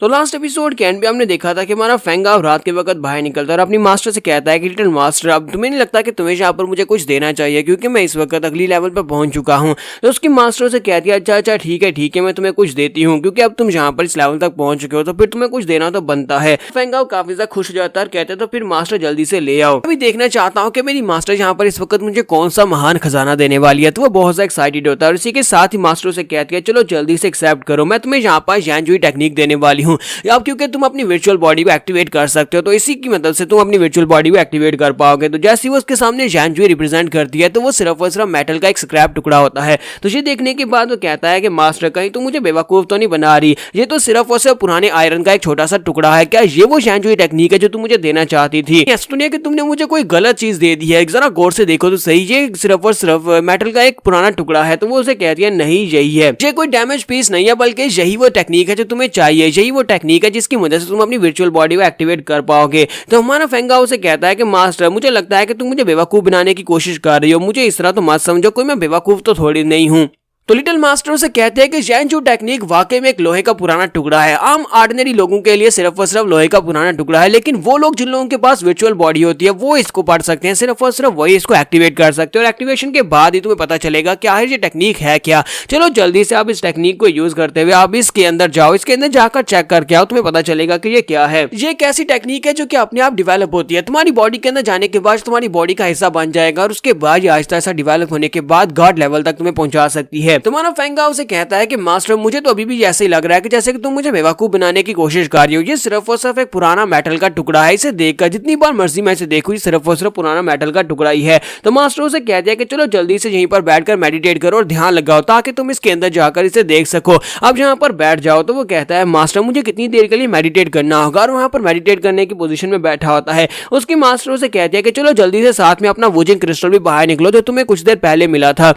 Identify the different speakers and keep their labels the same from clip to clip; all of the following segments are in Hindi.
Speaker 1: तो लास्ट एपिसोड के एंड पे हमने देखा था कि हमारा फेंगाओ रात के वक्त बाहर निकलता है और अपनी मास्टर से कहता है कि लिटिल मास्टर, अब तुम्हें नहीं लगता कि तुम्हें यहाँ पर मुझे कुछ देना चाहिए क्योंकि मैं इस वक्त अगली लेवल पर पहुंच चुका हूँ। तो उसकी मास्टर से कहती है अच्छा ठीक है मैं तुम्हें कुछ देती हूँ क्योंकि अब तुम यहाँ पर इस लेवल तक पहुंच चुके हो तो फिर तुम्हें कुछ देना तो बनता है। फेंगाओ काफी ज्यादा खुश हो जाता है और कहते हैं तो फिर मास्टर जल्दी से ले आओ, अभी देखना चाहता हूँ कि मेरी मास्टर यहाँ पर इस वक्त मुझे कौन सा महान खजाना देने वाली है। तो वो बहुत ज्यादा एक्साइटेड होता है और इसी के साथ ही मास्टर से कहती है चलो जल्दी से एक्सेप्ट करो, मैं तुम्हें यहाँ पर जैनजुई टेक्निक देने वाली हूँ। अब क्योंकि तुम अपनी वर्चुअल बॉडी को एक्टिवेट कर सकते हो तो इसी की मदद से तुम अपनी वर्चुअल बॉडी को एक्टिवेट कर पाओगे। तो जैसे ही वो उसके सामने जैनजुई रिप्रेजेंट करती है तो वो सिर्फ और सिर्फ मेटल का एक स्क्रैप टुकड़ा होता है। तो ये देखने के बाद वो कहता है कि मास्टर कहीं तो मुझे बेवकूफ तो नहीं बना रही, ये तो सिर्फ और सिर्फ पुराने आयरन का एक छोटा सा टुकड़ा है, क्या ये वो जैनजुई टेक्निक है जो तुम मुझे देना चाहती थी? ऐसा तो नहीं है कि तुमने मुझे कोई गलत चीज दे दी है, जरा गौर से देखो तो सही, ये सिर्फ और सिर्फ मेटल का एक पुराना टुकड़ा है। तो वो उसे कहती है नहीं यही है, ये कोई डैमेज पीस नहीं है बल्कि यही वो टेक्निक है जो तुम्हें चाहिए, यही वो टेक्निक है जिसकी मदद से तुम अपनी वर्चुअल बॉडी को एक्टिवेट कर पाओगे। तो हमारा फेंगाओ से कहता है कि मास्टर मुझे लगता है कि तुम मुझे बेवकूफ बनाने की कोशिश कर रही हो, मुझे इस तरह तो मत समझो, कोई मैं बेवकूफ तो थोड़ी नहीं हूँ। तो लिटिल मास्टर से कहते हैं कि जैनजू टेक्निक वाकई में एक लोहे का पुराना टुकड़ा है, आम ऑर्डिनरी लोगों के लिए सिर्फ और सिर्फ लोहे का पुराना टुकड़ा है, लेकिन वो लोग जिन लोगों के पास वर्चुअल बॉडी होती है वो इसको पढ़ सकते हैं, सिर्फ और सिर्फ वही इसको एक्टिवेट कर सकते हैं और एक्टिवेशन के बाद ही तुम्हें पता चलेगा कि आखिर ये टेक्निक है क्या। चलो जल्दी से आप इस टेक्निक को यूज करते हुए आप इसके अंदर जाओ, इसके अंदर जाकर चेक करके आओ, तुम्हें पता चलेगा कि ये क्या है। ये एक ऐसी टेक्निक है जो कि अपने आप डिवेलप होती है, तुम्हारी बॉडी के अंदर जाने के बाद तुम्हारी बॉडी का हिस्सा बन जाएगा और उसके बाद ये आहिस्ता आहिस्ता डिवेलप होने के बाद गॉड लेवल तक तुम्हें पहुंचा सकती है। तुम्हारा फेंगाओ से कहता है कि मास्टर मुझे तो अभी भी ऐसे ही लग रहा है कि जैसे कि तुम मुझे बेवकूफ बनाने की कोशिश कर रही हो, ये सिर्फ और सिर्फ एक पुराना मेटल का टुकड़ा है, इसे देखकर जितनी बार मर्जी मैं इसे देखूं सिर्फ और सिर्फ पुराना मेटल का टुकड़ा ही है। तो मास्टर उसे कहते हैं कि चलो जल्दी से यहीं पर बैठकर मेडिटेट करो और ध्यान लगाओ ताकि तुम इसके अंदर जाकर इसे देख सको, अब यहाँ पर बैठ जाओ। तो वो कहता है मास्टर मुझे कितनी देर के लिए मेडिटेट करना होगा और वहां पर मेडिटेट करने की पोजीशन में बैठा होता है। उसकी मास्टर उसे कहती है कि चलो जल्दी से साथ में अपना वूजिंग क्रिस्टल भी बाहर निकलो जो तुम्हें कुछ देर पहले मिला था।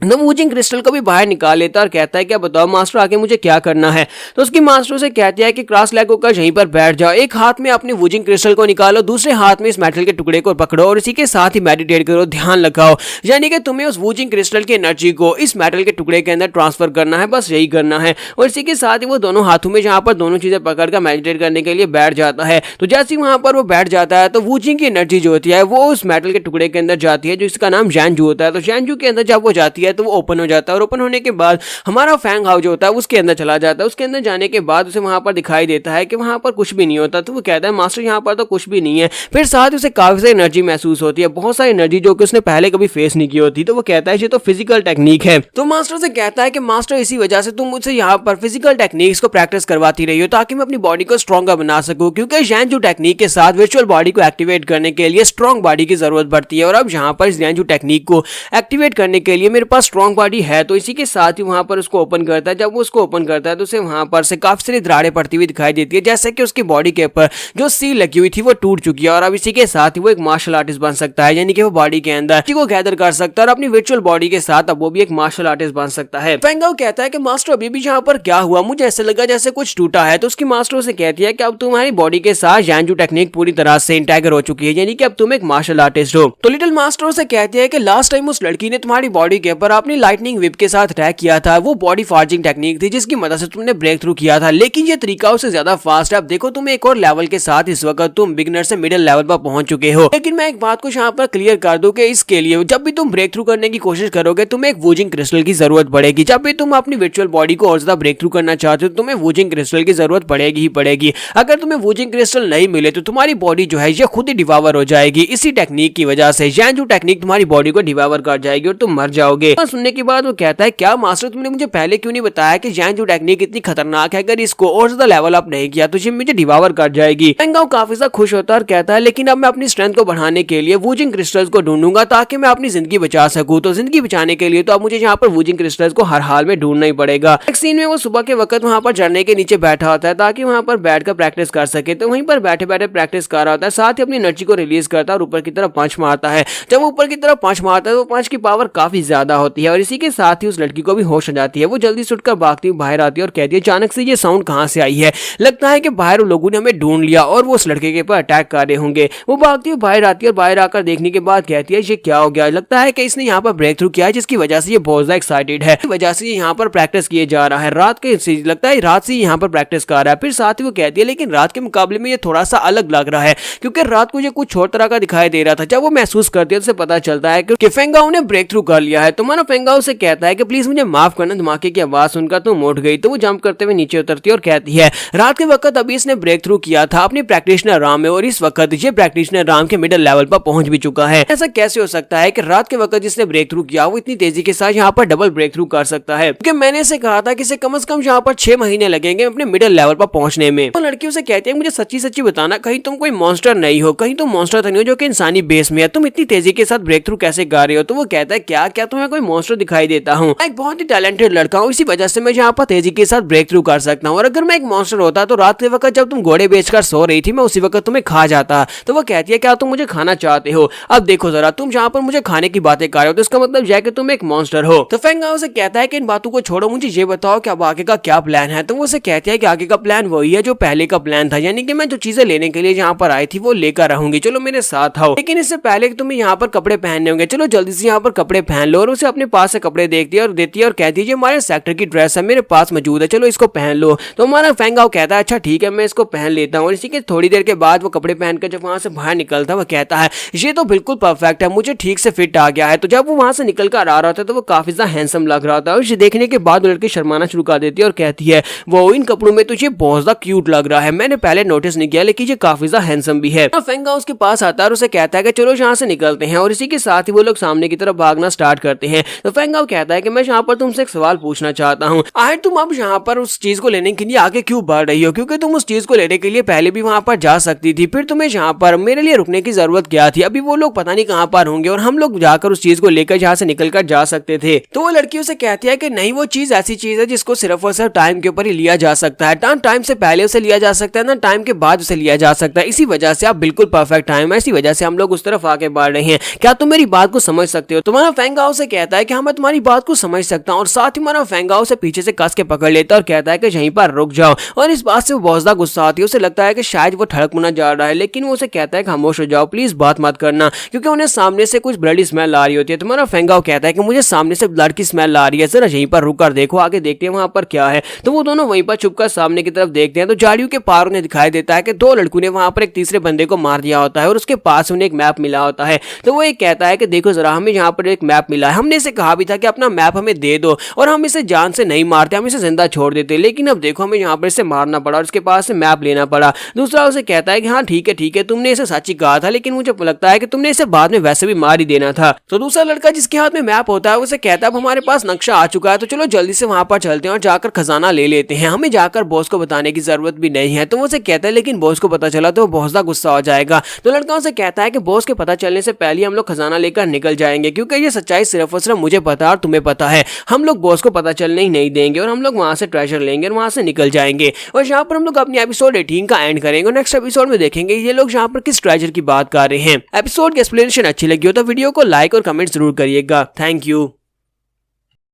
Speaker 1: वूजिंग क्रिस्टल को भी बाहर निकाल लेता और कहता है क्या बताओ मास्टर आगे मुझे क्या करना है। तो उसकी मास्टर से कहती है कि क्रॉस लेग होकर यहीं पर बैठ जाओ, एक हाथ में अपने वूजिंग क्रिस्टल को निकालो, दूसरे हाथ में इस मेटल के टुकड़े को पकड़ो और इसी के साथ ही मेडिटेट करो, ध्यान लगाओ, यानी कि तुम्हें उस वूजिंग क्रिस्टल की एनर्जी को इस मेटल के टुकड़े के अंदर ट्रांसफर करना है, बस यही करना है। और इसी के साथ ही वो दोनों हाथों में जहाँ पर दोनों चीजें पकड़कर मेडिटेट करने के लिए बैठ जाता है। तो जैसे ही वहां पर वो बैठ जाता है तो वूजिंग की एनर्जी जो होती है वो उस मेटल के टुकड़े के अंदर जाती है जो इसका नाम जैनजू होता है। तो जैनजू के अंदर जब वो जाती है तो वो ओपन हो जाता है और ओपन होने के बाद हमारा फेंगाओ जो होता है उसके अंदर चला जाता है। उसके अंदर जाने के बाद उसे वहां पर दिखाई देता है कि वहां पर कुछ भी नहीं होता। तो वो कहता है मास्टर यहाँ पर तो कुछ भी नहीं है। फिर साथ उसे काफी सारी एनर्जी महसूस होती है, बहुत सारी एनर्जी जो कि उसने पहले कभी फेस नहीं की होती। तो वो कहता है ये तो फिजिकल टेक्निक है। तो मास्टर से कहता है कि मास्टर इसी वजह से तुम मुझसे यहाँ पर फिजिकल टेक्निक्स को प्रैक्टिस करवाती रही हो ताकि मैं अपनी बॉडी को स्ट्रॉन्गर बना सकूं, क्योंकि जैनजू टेक्निक के साथ वर्चुअल बॉडी को एक्टिवेट करने के लिए स्ट्रॉन्ग बॉडी की जरूरत पड़ती है और अब यहाँ पर जैनजू टेक्निक को एक्टिवेट करने के लिए मेरे पास स्ट्रॉन्ग बॉडी है। तो इसी के साथ वहां पर उसको ओपन करता है, जब वो उसको ओपन करता है तो उसे वहां पर से काफी सारी दरारें पड़ती हुई दिखाई देती है, जैसे कि उसकी बॉडी के ऊपर जो सील लगी हुई थी वो टूट चुकी है और अब इसी के साथ ही वो एक मार्शल आर्टिस्ट बन सकता है, यानी कि वो बॉडी के अंदर को गैदर कर सकता है और अपनी वर्चुअल बॉडी के साथ अब वो भी एक मार्शल आर्टिस्ट बन सकता है। फेंगाओ कहता है कि मास्टर अभी भी यहाँ पर क्या हुआ, मुझे ऐसे लगा जैसे कुछ टूटा है। तो उसकी मास्टर से कहती है कि अब तुम्हारी बॉडी के साथ जैनजू टेक्निक पूरी तरह से इंटैगर हो चुकी है, यानी कि अब तुम एक मार्शल आर्टिस्ट हो। तो लिटिल मास्टर से कहती है कि लास्ट टाइम उस लड़की ने तुम्हारी बॉडी के ऊपर अपनी लाइटनिंग विप के साथ अटैक किया था, वो बॉडी फॉर्जिंग टेक्निक थी जिसकी मदद से तुमने ब्रेक थ्रू किया था, लेकिन ये तरीका उससे ज्यादा फास्ट है। अब देखो तुम एक और लेवल के साथ इस वक्त तुम बिगिनर से मिडिल लेवल पर पहुंच चुके हो। लेकिन मैं एक बात को यहाँ पर क्लियर कर दूं कि इसके लिए जब भी तुम ब्रेक थ्रू करने की कोशिश करोगे तुम्हें एक वूजिंग क्रिस्टल की जरूरत पड़ेगी। जब भी तुम अपनी वर्चुअल बॉडी को और ज्यादा ब्रेक थ्रू करना चाहते हो तुम्हें वूजिंग क्रिस्टल की जरूरत पड़ेगी ही पड़ेगी। अगर तुम्हें वूजिंग क्रिस्टल नहीं मिले तो तुम्हारी बॉडी जो है ये खुद ही डिवावर हो जाएगी। इसी टेक्निक की वजह से जैनजू टेक्निक तुम्हारी बॉडी को डिवावर कर जाएगी और तुम मर जाओगे। सुनने के बाद वो कहता है क्या मास्टर तुमने मुझे पहले क्यों नहीं बताया कि जैनजू टेक्निक इतनी खतरनाक है, अगर इसको और ज्यादा लेवल अप नहीं किया तो ये मुझे डिवावर कर जाएगी। फेंगाओ काफी ज्यादा खुश होता है और कहता है लेकिन अब मैं अपनी स्ट्रेंथ को बढ़ाने के लिए वूजिंग क्रिस्टल्स को ढूंढूंगा ताकि मैं अपनी जिंदगी बचा सकूं। तो जिंदगी बचाने के लिए तो अब मुझे यहाँ पर वूजिंग क्रिस्टल्स को हर हाल में ढूंढना ही पड़ेगा। एक सीन में वो सुबह के वक्त वहां पर झरने के नीचे बैठा होता है ताकि वहां पर बैठकर प्रैक्टिस कर सके। तो वहीं पर बैठे बैठे प्रैक्टिस कर रहा होता है, साथ ही अपनी एनर्जी को रिलीज करता है और ऊपर की तरफ पंच मारता है। जब ऊपर की तरफ पंच मारता है तो पंच की पावर काफी ज्यादा होती है और इसी के साथ ही उस लड़की को भी होश आ जाती है। वो जल्दी से उठकर भागती हुई बाहर आती है और कहती है अचानक से ये साउंड कहाँ से आई है, लगता है कि बाहर लोगों ने हमें ढूंढ लिया और वो उस लड़के के ऊपर अटैक कर रहे होंगे। वो भागती हुई बाहर आती है और बाहर आकर देखने के बाद कहती है ये क्या हो गया, लगता है कि इसने यहाँ पर ब्रेक थ्रू किया है जिसकी वजह से ये बहुत ज्यादा एक्साइटेड है, वजह से यहाँ पर प्रैक्टिस किए जा रहा है। रात के लगता है रात से यहाँ पर प्रैक्टिस कर रहा है। फिर साथ ही वो कहती है लेकिन रात के मुकाबले में ये थोड़ा सा अलग लग रहा है क्योंकि रात को ये कुछ और तरह का दिखाई दे रहा था। जब वो महसूस करती है तो पता चलता है कि फेंगाओ ने ब्रेक थ्रू कर लिया है। तो मानो फेंगाओ से कहता है कि प्लीज मुझे माफ करना, धमाके की आवाज सुनकर तुम उठ गई। तो वो जंप करते हुए नीचे उतरती है और कहती है रात के वक्त अभी इसने ब्रेक थ्रू किया था अपनी प्रैक्टिशनर राम में और इस वक्त ये प्रैक्टिशनर राम के मिडिल लेवल पर पहुंच भी चुका है। ऐसा कैसे हो सकता है कि रात के वक्त जिसने ब्रेक थ्रू किया वो इतनी तेजी के साथ यहाँ पर डबल ब्रेक थ्रू कर सकता है, क्योंकि मैंने इसे कहा था कि इसे कम से कम यहाँ पर 6 महीने लगेंगे अपने मिडिल लेवल पर पहुंचने में। तो लड़की उसे कहती है मुझे सच्ची सच्ची बताना, कहीं तुम कोई मॉन्स्टर नहीं हो, कहीं तुम मॉन्स्टर तो नहीं हो जो कि इंसानी बेस में है, तुम इतनी तेजी के साथ ब्रेक थ्रू कैसे कर रहे हो। तो वो कहता है क्या क्या तुम्हें कोई मॉन्स्टर दिखाई देता हूँ, एक बहुत ही टैलेंटेड लड़का हूँ, इसी वजह से मैं यहाँ पर तेजी के साथ ब्रेक थ्रू कर सकता हूँ। और अगर मैं एक मॉन्स्टर होता तो रात के वक्त जब तुम घोड़े बेचकर सो रही थी मैं उसी वक्त तुम्हें खा जाता। तो वो कहती है क्या तुम मुझे खाना चाहते हो, अब देखो जरा तुम जहाँ पर मुझे खाने की बातें कर रहे हो तो इसका मतलब यह कि तुम एक मॉन्स्टर हो। तो फेंगाओ से कहता है कि इन बातों को छोड़ो, मुझे ये बताओ कि अब आगे का क्या प्लान है। तो वो उसे कहती है कि आगे का प्लान वही है जो पहले का प्लान था, यानी कि मैं जो चीजें लेने के लिए यहाँ पर आई थी वो लेकर रहूंगी, चलो मेरे साथ आओ। लेकिन इससे पहले तुम्हें यहाँ पर कपड़े पहनने होंगे, चलो जल्दी से यहाँ पर कपड़े पहन लो। और उसे अपने पास से कपड़े देखती है और देती है और कहती है हमारे सेक्टर की ड्रेस है मेरे पास मौजूद है, चलो इसको पहन लो। तो हमारा फेंगाओ कहता है अच्छा ठीक है मैं इसको पहन लेता हूँ। और इसी के थोड़ी देर के बाद वो कपड़े पहनकर जब वहां से बाहर निकलता है वो कहता है ये तो बिल्कुल परफेक्ट है, मुझे ठीक से फिट आ गया है। तो जब वो वहां से निकल कर आ रहा था तो वो काफी ज्यादा हैंडसम लग रहा था। और इसे देखने के बाद लड़की शर्माना शुरू कर देती है और कहती है वो इन कपड़ों में तुझे बहुत ज्यादा क्यूट लग रहा है, मैंने पहले नोटिस नहीं किया लेकिन ये काफी ज्यादा हैंडसम भी है। फेंगाओ उसके पास आता है और उसे कहता है कि चलो यहाँ से निकलते हैं। और इसी के साथ ही वो लोग सामने की तरफ भागना स्टार्ट करते हैं। तो फेंगाओ कहता है कि मैं यहाँ पर तुमसे एक सवाल पूछना चाहता हूँ, आखिर तुम अब यहाँ पर उस चीज को लेने के लिए आगे क्यों बढ़ रही हो, क्योंकि तुम उस चीज को लेने के लिए पहले भी वहां पर जा सकती थी, फिर तुम्हें यहाँ पर मेरे लिए रुकने की जरूरत क्या थी, अभी वो लोग पता नहीं कहाँ पर होंगे और हम लोग जाकर उस चीज को लेकर यहाँ से निकल कर जा सकते थे। तो वो लड़की उसे कहती है कि नहीं वो चीज ऐसी चीज है जिसको सिर्फ और सिर्फ टाइम के ऊपर ही लिया जा सकता है, ना टाइम से पहले उसे लिया जा सकता है ना टाइम के बाद उसे लिया जा सकता है, इसी वजह से आप बिल्कुल परफेक्ट टाइम है, इसी वजह से हम लोग उस तरफ आगे बढ़ रहे हैं, क्या तुम मेरी बात को समझ सकते हो। तुम्हारा फेंगाओ से कहता है कि हाँ मैं तुम्हारी बात को समझ सकता हूँ। और साथ ही हमारा फेंगाओ से पीछे से कस के पकड़ लेता है और कहता है कि यहीं पर रुक जाओ। और इस बात से वो बहुत ज्यादा गुस्सा आती है, उसे लगता है कि शायद वो ठड़कना जा रहा है, लेकिन वो उसे कहता है कि खामोश हो जाओ प्लीज बात मत करना, क्योंकि उन्हें सामने से कुछ ब्लडी स्मेल आ रही होती है। तुम्हारा फेंगाओ कहता है कि मुझे सामने से ब्लड की स्मेल आ रही है, जरा यहीं पर रुक कर देखो आगे देखते हैं वहां पर क्या है। तो वो दोनों वहीं पर छुपकर सामने की तरफ देखते हैं तो झाड़ियों के पार उन्हें दिखाई देता है कि दो लड़कों ने वहां पर एक तीसरे बंदे को मार दिया होता है और उसके पास उन्हें एक मैप मिला होता है। तो वो एक कहता है कि देखो जरा हमें यहाँ पर एक मैप मिला है, हमने इसे कहा भी था कि अपना मैप हमें दे दो और हम इसे जान से नहीं मारते, हम इसे जिंदा छोड़ देते, लेकिन अब देखो हमें यहाँ पर इसे मारना पड़ा और इसके पास से मैप लेना पड़ा। दूसरा उसे कहता है कि हाँ ठीक है तुमने इसे सच ही कहा था, लेकिन मुझे लगता है कि तुमने इसे बाद में वैसे भी मार ही देना था। तो दूसरा लड़का जिसके हाथ में मैप होता है उसे कहता है अब हमारे पास नक्शा आ चुका है तो चलो जल्दी से वहां पर चलते हैं और जाकर खजाना ले लेते हैं, हमें जाकर बॉस को बताने की जरूरत भी नहीं है। तो वो उसे कहता है लेकिन बॉस को पता चला तो वो बहुत ज्यादा गुस्सा हो जाएगा। तो लड़का उसे कहता है कि बॉस के पता चलने से पहले हम लोग खजाना लेकर निकल जाएंगे, क्योंकि ये सच्चाई सिर्फ और सिर्फ मुझे पता है और तुम्हें पता है, हम लोग बॉस को पता चलने ही नहीं देंगे और हम लोग वहां से ट्रेजर लेंगे और वहां से निकल जाएंगे। और यहाँ पर हम लोग अपनी एपिसोड 18 का एंड करेंगे और नेक्स्ट एपिसोड में देखेंगे ये लोग यहाँ पर किस ट्रेजर की बात कर रहे हैं। एपिसोड की एक्सप्लेनेशन अच्छी लगी हो तो वीडियो को लाइक और कमेंट जरूर करिएगा। Thank you.